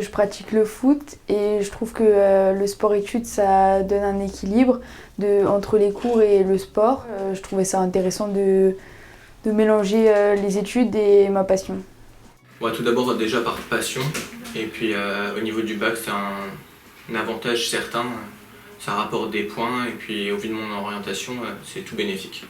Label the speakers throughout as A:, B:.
A: Je pratique le foot et je trouve que le sport-études, ça donne un équilibre entre les cours et le sport. Je trouvais ça intéressant de mélanger les études et ma passion.
B: Bon, tout d'abord déjà par passion, et puis au niveau du bac c'est un avantage certain, ça rapporte des points, et puis au vu de mon orientation c'est tout bénéfique.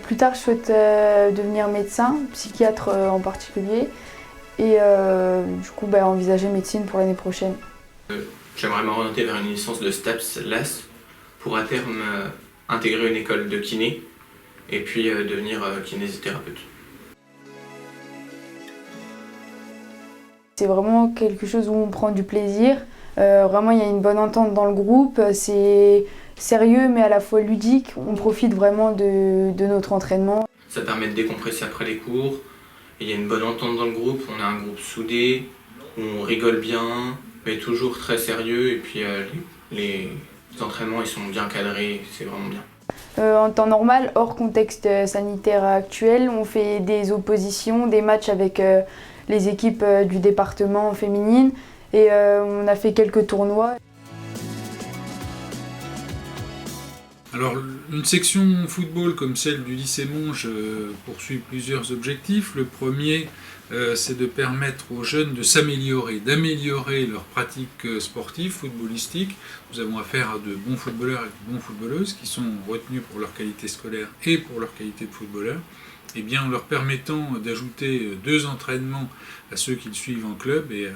A: Plus tard, je souhaite devenir médecin, psychiatre en particulier, et du coup envisager médecine pour l'année prochaine.
B: J'aimerais m'orienter vers une licence de STAPS LAS pour à terme intégrer une école de kiné et puis devenir kinésithérapeute.
A: C'est vraiment quelque chose où on prend du plaisir. Vraiment, il y a une bonne entente dans le groupe. C'est sérieux mais à la fois ludique. On profite vraiment de notre entraînement.
B: Ça permet de décompresser après les cours. Il y a une bonne entente dans le groupe. On a un groupe soudé, on rigole bien, mais toujours très sérieux. Et puis les entraînements ils sont bien cadrés, c'est vraiment bien.
A: En temps normal, hors contexte sanitaire actuel, on fait des oppositions, des matchs avec les équipes du département féminine et on a fait quelques tournois.
C: Alors, une section football comme celle du lycée Monge poursuit plusieurs objectifs. Le premier, c'est de permettre aux jeunes de s'améliorer, d'améliorer leur pratique sportive, footballistique. Nous avons affaire à de bons footballeurs et de bonnes footballeuses qui sont retenus pour leur qualité scolaire et pour leur qualité de footballeur. Et bien, en leur permettant d'ajouter 2 entraînements à ceux qu'ils suivent en club et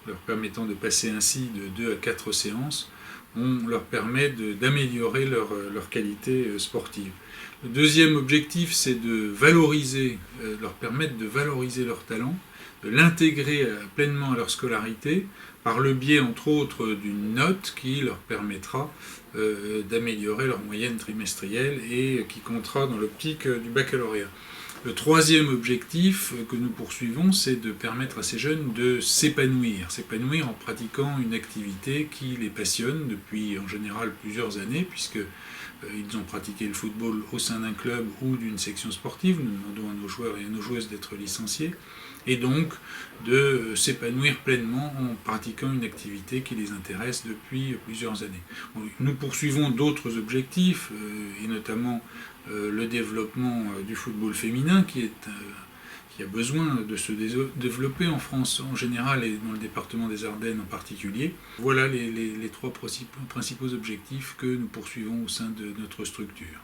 C: leur permettant de passer ainsi de 2 à 4 séances, on leur permet d'améliorer leur qualité sportive. Le deuxième objectif, c'est de valoriser, leur permettre de valoriser leur talent, de l'intégrer pleinement à leur scolarité, par le biais, entre autres, d'une note qui leur permettra d'améliorer leur moyenne trimestrielle et qui comptera dans l'optique du baccalauréat. Le troisième objectif que nous poursuivons, c'est de permettre à ces jeunes de s'épanouir en pratiquant une activité qui les passionne depuis en général plusieurs années, puisqu'ils ont pratiqué le football au sein d'un club ou d'une section sportive. Nous demandons à nos joueurs et à nos joueuses d'être licenciés, et donc de s'épanouir pleinement en pratiquant une activité qui les intéresse depuis plusieurs années. Nous poursuivons d'autres objectifs, et notamment le développement du football féminin qui a besoin de se développer en France en général et dans le département des Ardennes en particulier. Voilà les 3 principaux objectifs que nous poursuivons au sein de notre structure.